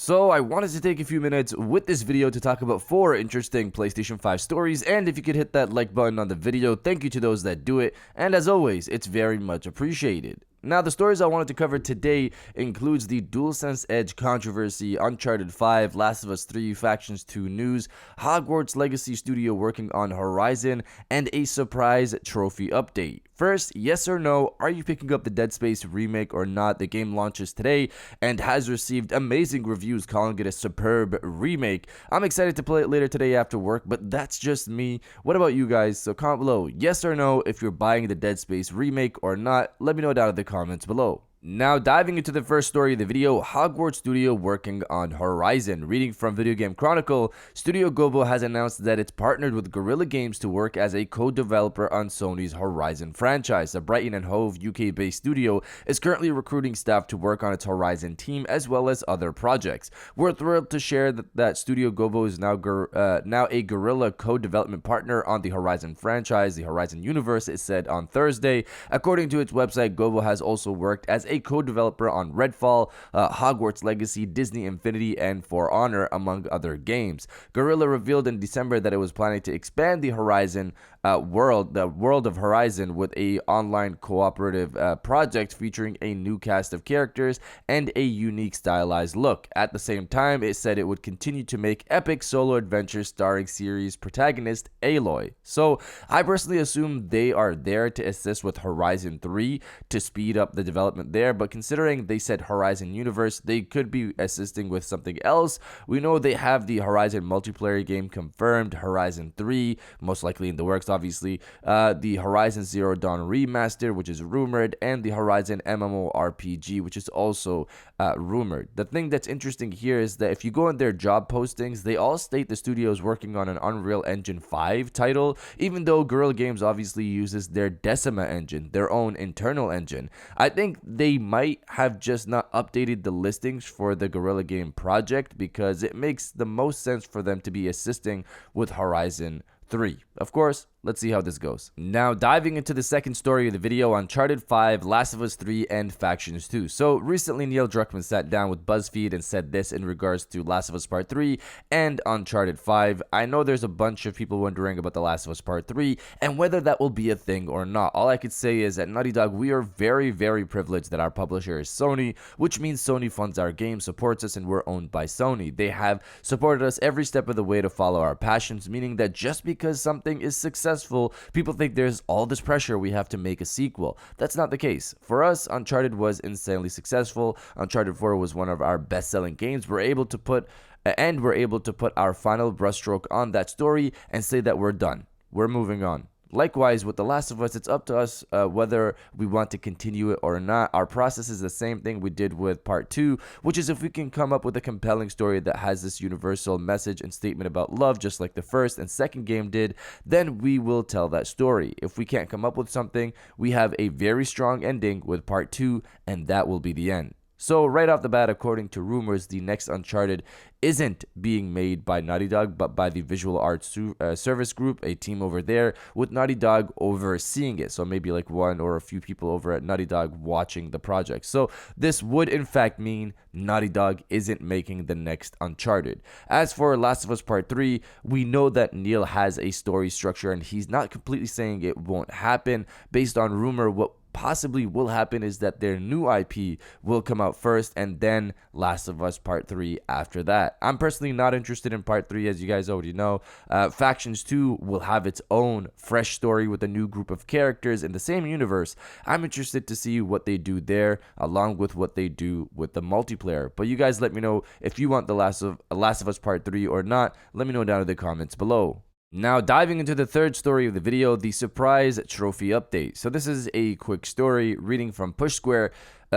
So I wanted to take a few minutes with this video to talk about 4 interesting PlayStation 5 stories, and if you could hit that like button on the video, thank you to those that do it, and as always, it's very much appreciated. Now, the stories I wanted to cover today includes the DualSense Edge controversy, Uncharted 5, Last of Us 3, Factions 2 news, Hogwarts Legacy Studio working on Horizon, and a surprise trophy update. First, yes or no, are you picking up the Dead Space remake or not? The game launches today and has received amazing reviews calling it a superb remake. I'm excited to play it later today after work, but that's just me. What about you guys? So comment below, yes or no, if you're buying the Dead Space remake or not. Let me know down in the comments below. Now, diving into the first story of the video, Hogwarts Studio working on Horizon. Reading from Video Game Chronicle, Studio Gobo has announced that it's partnered with Guerrilla Games to work as a co-developer on Sony's Horizon franchise. The Brighton and Hove UK-based studio is currently recruiting staff to work on its Horizon team as well as other projects. We're thrilled to share that Studio Gobo is now a Guerrilla co-development partner on the Horizon franchise, the Horizon universe, it said on Thursday. According to its website, Gobo has also worked as a co-developer on Redfall, Hogwarts Legacy, Disney Infinity, and For Honor, among other games. Guerrilla revealed in December that it was planning to expand the Horizon world of Horizon with a online cooperative project featuring a new cast of characters and a unique stylized look. At the same time, it said it would continue to make epic solo adventures starring series protagonist Aloy. So I personally assume they are there to assist with Horizon 3 to speed up the development there, but considering they said Horizon universe, they could be assisting with something else. We know they have the Horizon multiplayer game confirmed, Horizon 3 most likely in the works, obviously, the Horizon Zero Dawn remaster, which is rumored, and the Horizon MMORPG, which is also rumored. The thing that's interesting here is that if you go in their job postings, they all state the studio is working on an Unreal Engine 5 title, even though Guerrilla Games obviously uses their Decima engine, their own internal engine. I think they might have just not updated the listings for the Guerrilla Game project because it makes the most sense for them to be assisting with Horizon 3. Of course, let's see how this goes. Now, diving into the second story of the video, Uncharted 5, Last of Us 3, and Factions 2. So, recently Neil Druckmann sat down with BuzzFeed and said this in regards to Last of Us Part 3 and Uncharted 5. I know there's a bunch of people wondering about The Last of Us Part 3 and whether that will be a thing or not. All I could say is at Naughty Dog, we are very, very privileged that our publisher is Sony, which means Sony funds our game, supports us, and we're owned by Sony. They have supported us every step of the way to follow our passions, meaning that just because something is successful, people think there's all this pressure we have to make a sequel. That's not the case. For us, Uncharted was insanely successful. Uncharted 4 was one of our best-selling games. We're able to put our final brushstroke on that story and say that we're done. We're moving on. Likewise, with The Last of Us, it's up to us whether we want to continue it or not. Our process is the same thing we did with Part 2, which is if we can come up with a compelling story that has this universal message and statement about love, just like the first and second game did, then we will tell that story. If we can't come up with something, we have a very strong ending with Part 2, and that will be the end. So right off the bat, according to rumors, the next Uncharted isn't being made by Naughty Dog, but by the Visual Arts Service Group, a team over there, with Naughty Dog overseeing it. So maybe like one or a few people over at Naughty Dog watching the project. So this would in fact mean Naughty Dog isn't making the next Uncharted. As for Last of Us Part 3, we know that Neil has a story structure and he's not completely saying it won't happen. Based on rumor, what possibly will happen is that their new IP will come out first and then Last of Us Part 3 after that. I'm personally not interested in Part 3, as you guys already know. Factions 2 will have its own fresh story with a new group of characters in the same universe. I'm interested to see what they do there along with what they do with the multiplayer. But you guys let me know if you want The Last of Us Part 3 or not. Let me know down in the comments below. Now, diving into the third story of the video, the surprise trophy update. So this is a quick story reading from Push Square.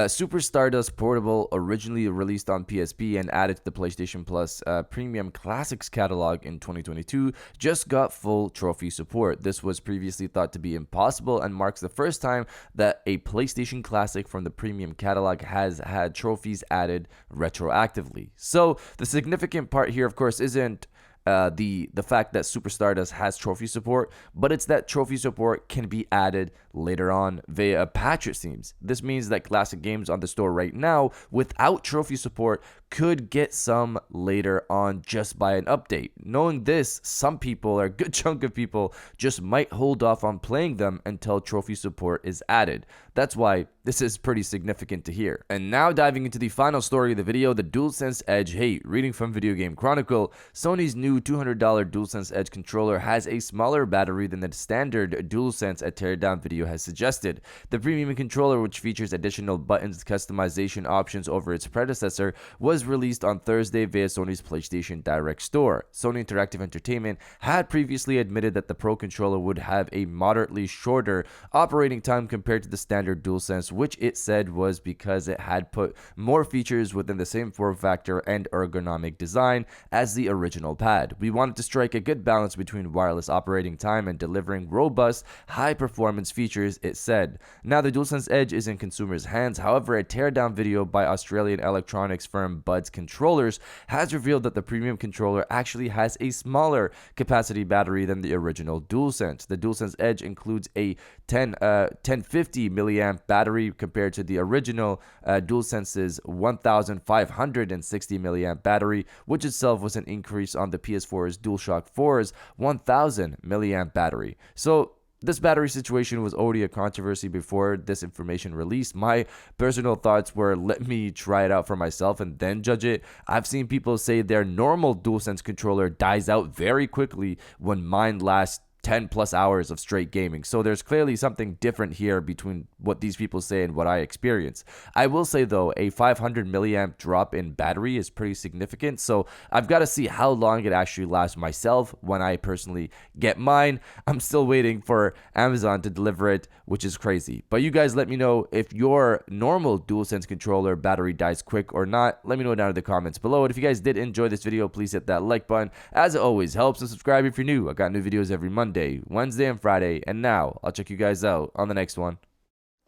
Super Stardust Portable, originally released on PSP and added to the PlayStation Plus Premium Classics catalog in 2022, just got full trophy support. This was previously thought to be impossible and marks the first time that a PlayStation Classic from the Premium catalog has had trophies added retroactively. So the significant part here, of course, isn't the fact that Super Stardust has trophy support, but it's that trophy support can be added later on via a patch, it seems. This means that classic games on the store right now without trophy support could get some later on just by an update. Knowing this, some people, or a good chunk of people, just might hold off on playing them until trophy support is added. That's why this is pretty significant to hear. And now diving into the final story of the video, the DualSense Edge hate. Reading from Video Game Chronicle, Sony's new $200 DualSense Edge controller has a smaller battery than the standard DualSense, a Teardown video has suggested. The premium controller, which features additional buttons customization options over its predecessor, was released on Thursday via Sony's PlayStation Direct store. Sony Interactive Entertainment had previously admitted that the Pro controller would have a moderately shorter operating time compared to the standard DualSense, which it said was because it had put more features within the same form factor and ergonomic design as the original pad. We wanted to strike a good balance between wireless operating time and delivering robust, high-performance features, it said. Now, the DualSense Edge is in consumers' hands. However, a teardown video by Australian electronics firm Buds Controllers has revealed that the premium controller actually has a smaller capacity battery than the original DualSense. The DualSense Edge includes a 1050 milliamp battery compared to the original DualSense's 1560 milliamp battery, which itself was an increase on the PS4's DualShock 4's 1000 milliamp battery. So this battery situation was already a controversy before this information released. My personal thoughts were, let me try it out for myself and then judge it. I've seen people say their normal DualSense controller dies out very quickly when mine lasts 10 plus hours of straight gaming. So there's clearly something different here between what these people say and what I experience. I will say though, a 500 milliamp drop in battery is pretty significant. So I've got to see how long it actually lasts myself when I personally get mine. I'm still waiting for Amazon to deliver it, which is crazy. But you guys let me know if your normal DualSense controller battery dies quick or not. Let me know down in the comments below. And if you guys did enjoy this video, please hit that like button. As it always helps, and subscribe if you're new. I got new videos every Monday, Wednesday, and Friday. And now I'll check you guys out on the next one.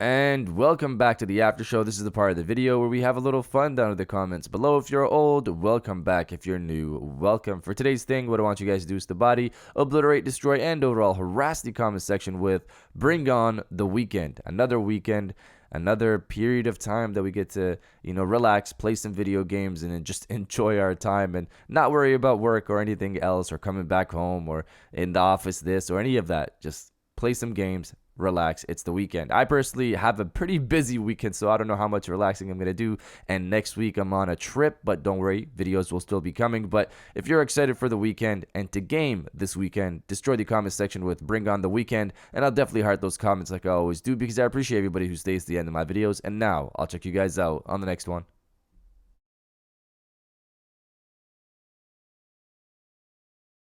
And welcome back to the after show. This is the part of the video where we have a little fun down in the comments below. If you're old, welcome back. If you're new, welcome. For today's thing, what I want you guys to do is to body, obliterate, destroy, and overall harass the comment section with "Bring on the weekend." Another weekend, another period of time that we get to, relax, play some video games, and then just enjoy our time and not worry about work or anything else, or coming back home or in the office, this or any of that. Just play some games, relax. It's the weekend. I personally have a pretty busy weekend, so I don't know how much relaxing I'm going to do. And next week I'm on a trip, but don't worry, videos will still be coming. But if you're excited for the weekend and to game this weekend, destroy the comment section with "Bring on the weekend," and I'll definitely heart those comments like I always do, because I appreciate everybody who stays to the end of my videos. And now I'll check you guys out on the next one.